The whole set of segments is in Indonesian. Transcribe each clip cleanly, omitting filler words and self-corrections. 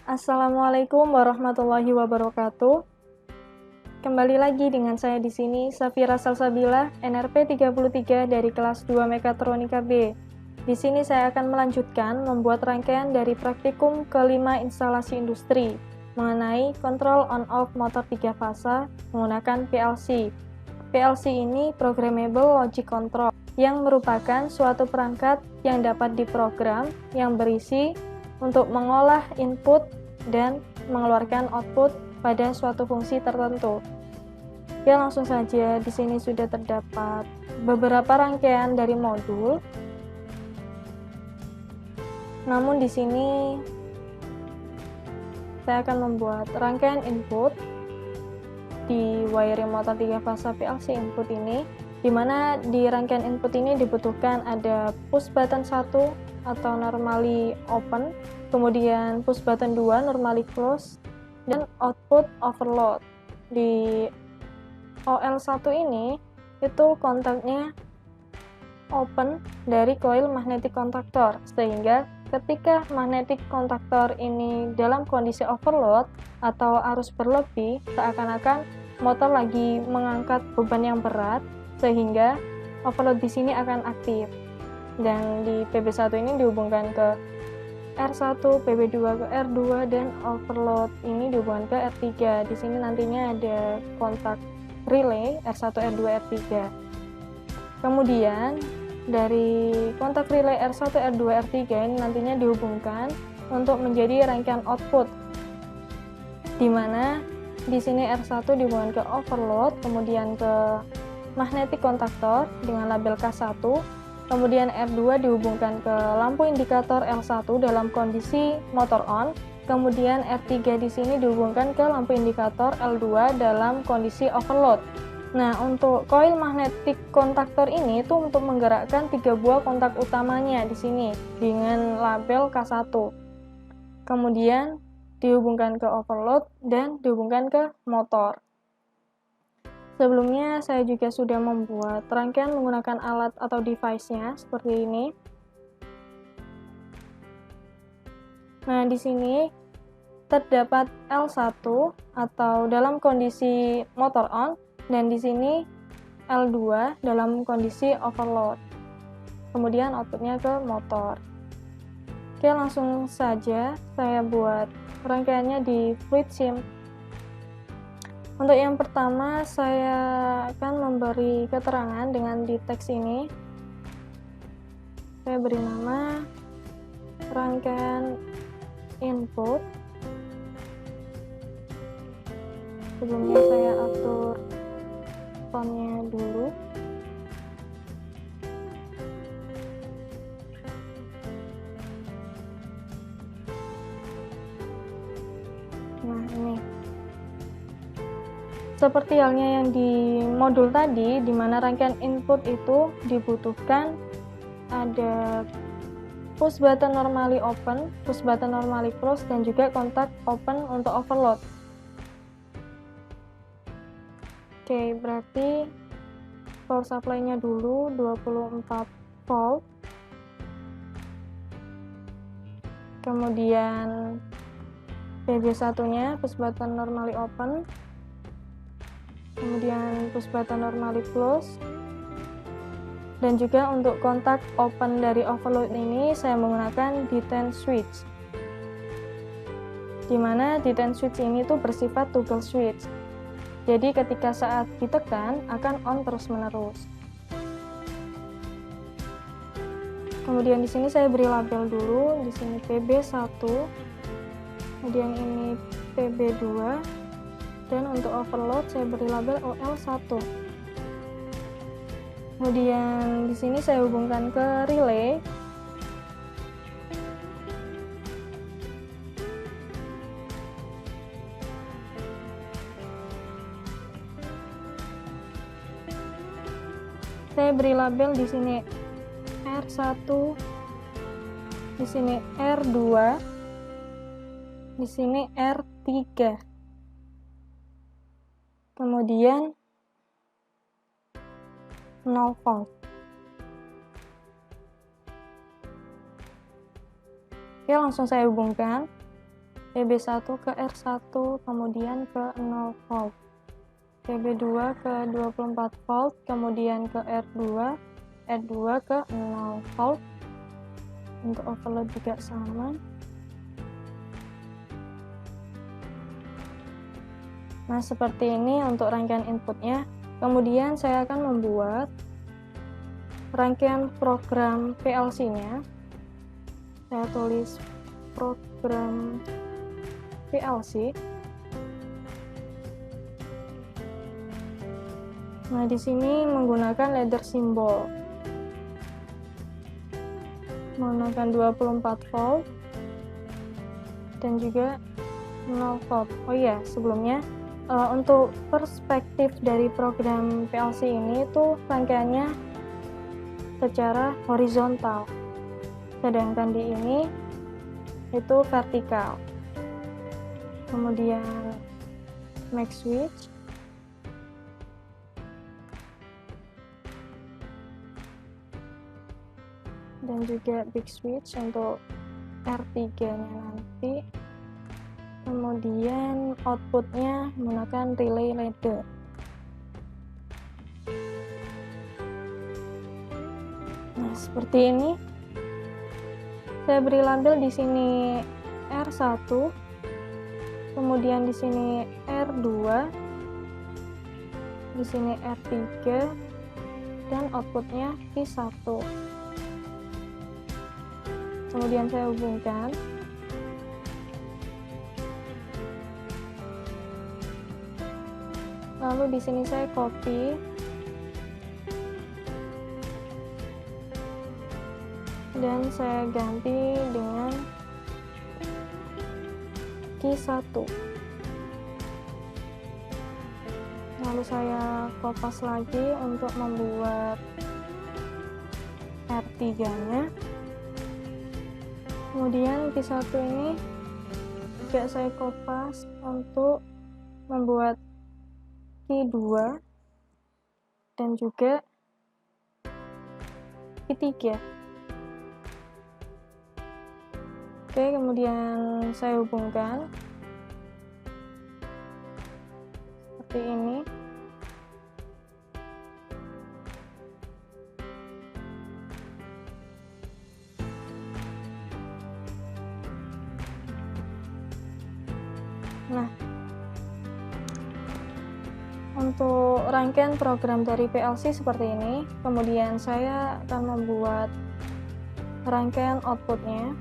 Assalamualaikum warahmatullahi wabarakatuh. Kembali lagi dengan saya di sini, Safira Salsabila, NRP 33 dari kelas 2 Mekatronika B. Di sini saya akan melanjutkan membuat rangkaian dari praktikum kelima instalasi industri mengenai kontrol on-off motor 3 fasa menggunakan PLC. PLC ini Programmable Logic Control, yang merupakan suatu perangkat yang dapat diprogram yang berisi untuk mengolah input dan mengeluarkan output pada suatu fungsi tertentu. Ya, langsung saja di sini sudah terdapat beberapa rangkaian dari modul. Namun di sini saya akan membuat rangkaian input di wiring motor 3 fasa PLC input ini, di mana di rangkaian input ini dibutuhkan ada push button 1 atau normally open, kemudian push button 2 normally close, dan output overload. Di OL1 ini itu kontaknya open dari coil magnetic contactor, sehingga ketika magnetic contactor ini dalam kondisi overload atau arus berlebih, seakan-akan motor lagi mengangkat beban yang berat, sehingga overload di sini akan aktif. Dan di PB1 ini dihubungkan ke R1, PB2 ke R2, dan overload ini dihubungkan ke R3. Di sini nantinya ada kontak relay R1, R2, R3. Kemudian dari kontak relay R1, R2, R3 ini nantinya dihubungkan untuk menjadi rangkaian output, di mana di sini R1 dihubungkan ke overload, kemudian ke magnetic contactor dengan label K1, kemudian R2 dihubungkan ke lampu indikator L1 dalam kondisi motor on, kemudian R3 di sini dihubungkan ke lampu indikator L2 dalam kondisi overload. Nah, untuk coil magnetic contactor ini itu untuk menggerakkan 3 buah kontak utamanya di sini dengan label K1. Kemudian dihubungkan ke overload dan dihubungkan ke motor. Sebelumnya saya juga sudah membuat rangkaian menggunakan alat atau device-nya seperti ini. Nah, di sini terdapat L1 atau dalam kondisi motor on, dan di sini L2 dalam kondisi overload. Kemudian outputnya ke motor. Oke, langsung saja saya buat rangkaiannya di fluid sim. Untuk yang pertama, saya akan memberi keterangan dengan di teks ini. Saya beri nama rangkaian input. Sebelumnya saya atur fontnya dulu. Nah, ini seperti halnya yang di modul tadi, di mana rangkaian input itu dibutuhkan ada push button normally open, push button normally close, dan juga kontak open untuk overload. Oke, berarti power supply-nya dulu 24 volt. Kemudian PB1-nya push button normally open. Kemudian push button normally close, dan juga untuk kontak open dari overload ini saya menggunakan detent switch, dimana detent switch ini tuh bersifat toggle switch, jadi ketika saat ditekan akan on terus menerus. Kemudian di sini saya beri label dulu, di sini PB1, kemudian ini PB2, dan untuk overload saya beri label OL1. Kemudian di sini saya hubungkan ke relay. Saya beri label di sini R1, di sini R2, di sini R3. Kemudian 0 volt. Oke, langsung saya hubungkan. VB1 ke R1 kemudian ke 0 volt, VB2 ke 24 volt kemudian ke R2 ke 0 volt. Untuk overload juga sama. Nah, seperti ini untuk rangkaian inputnya. Kemudian saya akan membuat rangkaian program PLC-nya. Saya tulis program PLC. Nah, di sini menggunakan ladder simbol. Menggunakan 24 volt dan juga 0 volt. Oh iya, sebelumnya untuk perspektif dari program PLC ini itu rangkaiannya secara horizontal, sedangkan di ini itu vertikal. Kemudian max switch, dan juga big switch untuk R3 nya nanti. Kemudian outputnya menggunakan relay ladder. Nah, seperti ini. Saya beri label di sini R1, kemudian di sini R2, di sini R3, dan outputnya Q1. Kemudian saya hubungkan. Lalu di sini saya copy dan saya ganti dengan Q1. Lalu saya kopas lagi untuk membuat R3-nya. Kemudian Q1 ini juga saya kopas untuk membuat Q2 dan juga Q3. Oke, kemudian saya hubungkan seperti ini. Nah, untuk rangkaian program dari PLC seperti ini. Kemudian saya akan membuat rangkaian outputnya.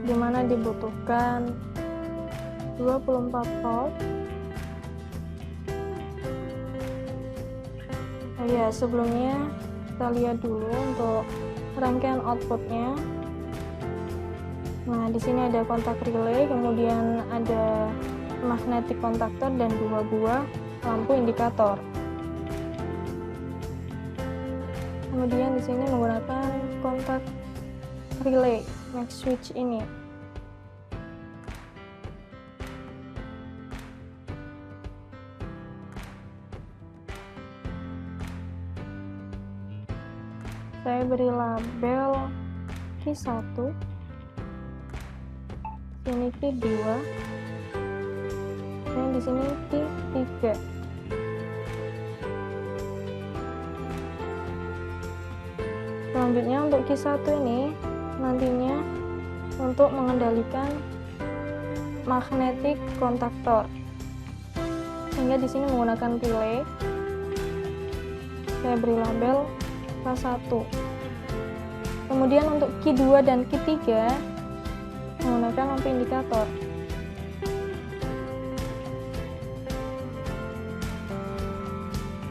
Di mana dibutuhkan 24 volt. Oh ya, sebelumnya kita lihat dulu untuk rangkaian outputnya. Nah, di sini ada kontak relay, kemudian ada magnetic contactor dan 2 buah lampu indikator. Kemudian di sini menggunakan kontak relay max switch ini. Saya beri label Q1, sini Q2, dan di sini Q3. Selanjutnya untuk Q1 ini nantinya untuk mengendalikan magnetic contactor, sehingga di sini menggunakan relay. Saya beri label K1. Kemudian untuk Q2 dan Q3 menggunakan lampu indikator.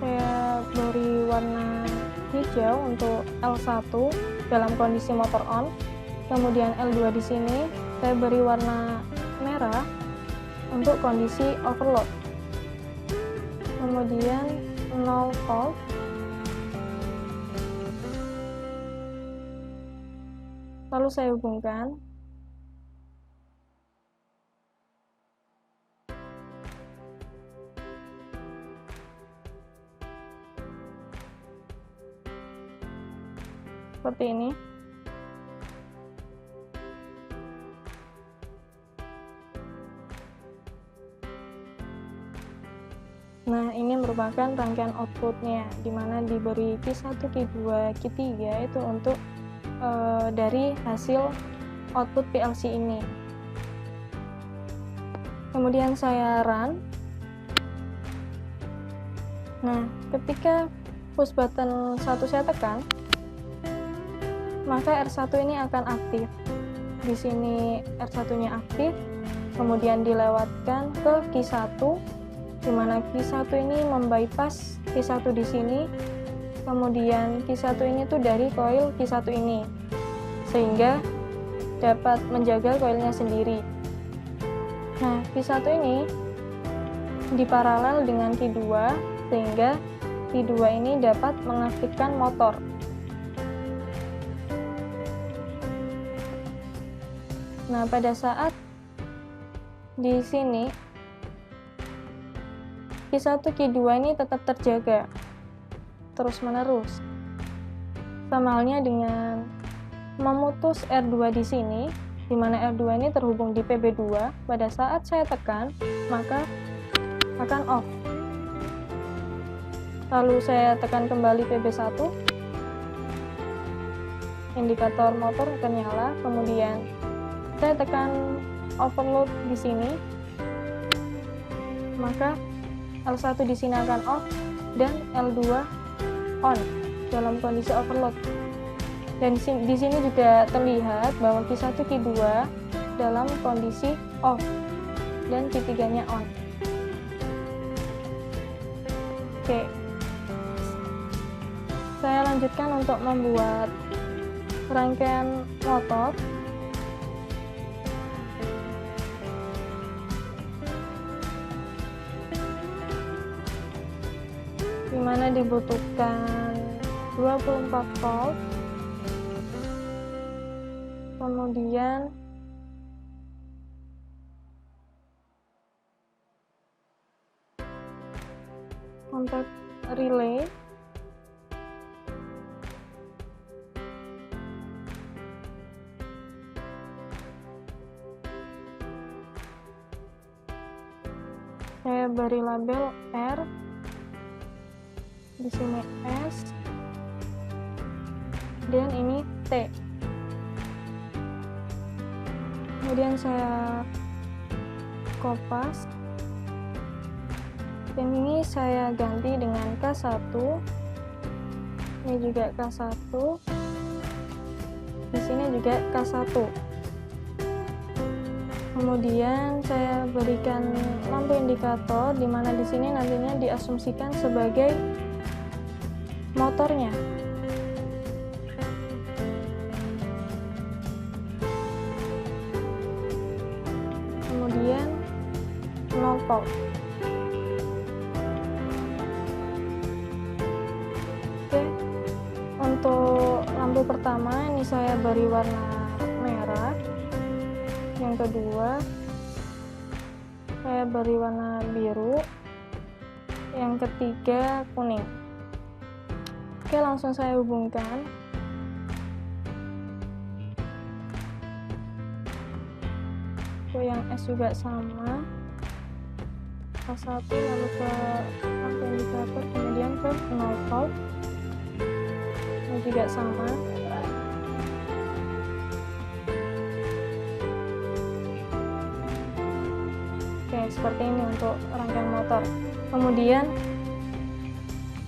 Saya beri warna hijau untuk L1 dalam kondisi motor on. Kemudian L2 di sini saya beri warna merah untuk kondisi overload. Kemudian 0 volt. Lalu saya hubungkan. seperti ini. Nah, ini merupakan rangkaian outputnya, di mana diberi Q1, Q2, Q3 itu untuk dari hasil output PLC ini. Kemudian saya run. Nah, ketika push button 1 saya tekan, maka R1 ini akan aktif. Di sini R1-nya aktif, kemudian dilewatkan ke Q1, di mana Q1 ini membypass Q1 di sini, kemudian Q1 ini tuh dari koil Q1 ini, sehingga dapat menjaga koilnya sendiri. Nah, Q1 ini diparalel dengan Q2, sehingga Q2 ini dapat mengaktifkan motor. Nah, pada saat di sini Q1, Q2 ini tetap terjaga terus-menerus. Sama halnya dengan memutus R2 di sini, di mana R2 ini terhubung di PB2. Pada saat saya tekan, maka akan off. Lalu saya tekan kembali PB1, indikator motor akan nyala. Kemudian saya tekan overload di sini, maka L1 di sini akan off dan L2 on dalam kondisi overload. Dan di sini juga terlihat bahwa Q1, Q2 dalam kondisi off dan Q3-nya on. Oke. Saya lanjutkan untuk membuat rangkaian motor. Di mana dibutuhkan 24 volt, kemudian kontak relay, saya beri label R, di sini S, dan ini T. Kemudian saya kopas, dan ini saya ganti dengan K1, ini juga K1, di sini juga K1. Kemudian saya berikan lampu indikator, di mana di sini nantinya diasumsikan sebagai motornya. Kemudian 0 volt. Oke, untuk lampu pertama ini saya beri warna merah, yang kedua saya beri warna biru, yang ketiga kuning. Oke, langsung saya hubungkan. Yang S juga sama, K1 lalu ke lampu indikator, kemudian ke 0 volt, ini juga sama. Oke, seperti ini untuk rangkaian motor. Kemudian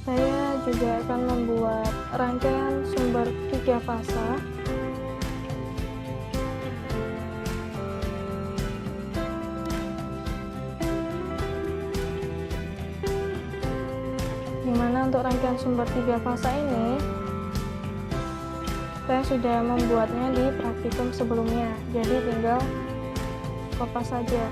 saya juga akan membuat rangkaian sumber 3 fasa. Dimana untuk rangkaian sumber 3 fasa ini saya sudah membuatnya di praktikum sebelumnya, jadi tinggal kopas saja.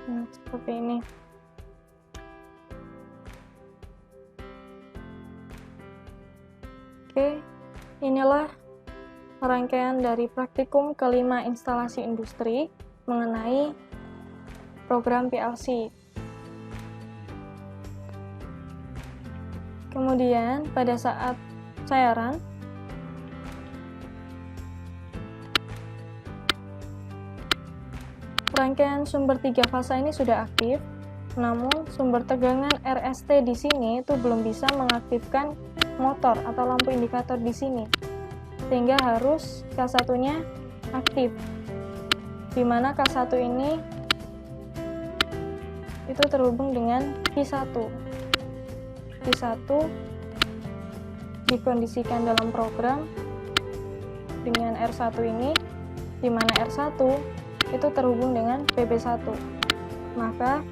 Nah, seperti ini. Oke, inilah rangkaian dari praktikum kelima instalasi industri mengenai program PLC. Kemudian pada saat cairan, rangkaian sumber 3 fasa ini sudah aktif, namun sumber tegangan RST di sini itu belum bisa mengaktifkan motor atau lampu indikator di sini, sehingga harus K1-nya aktif, di mana K1 ini itu terhubung dengan Q1. Q1 dikondisikan dalam program dengan R1 ini, di mana R1 itu terhubung dengan PB1. Maka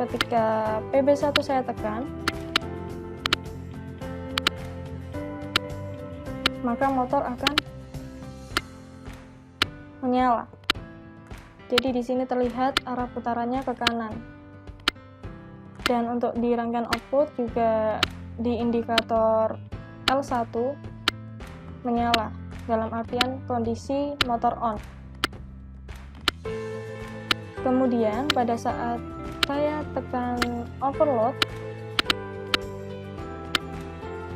ketika PB1 saya tekan, maka motor akan menyala. Jadi di sini terlihat arah putarannya ke kanan. Dan untuk di rangkaian output juga di indikator L1 menyala, dalam artian kondisi motor on. Kemudian pada saat saya tekan overload,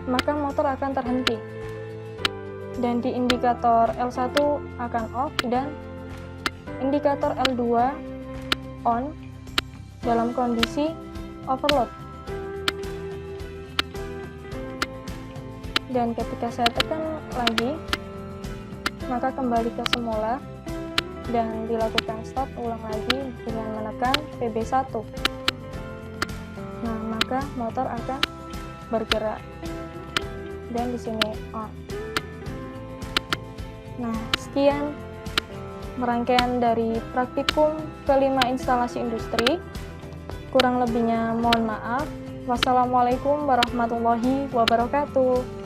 maka motor akan terhenti. Dan di indikator L1 akan off dan indikator L2 on dalam kondisi overload. Dan ketika saya tekan lagi, maka kembali ke semula dan dilakukan start ulang lagi dengan menekan PB1. Nah, maka motor akan bergerak dan di sini on. Nah, sekian rangkaian dari praktikum kelima instalasi industri. Kurang lebihnya mohon maaf. Wassalamualaikum warahmatullahi wabarakatuh.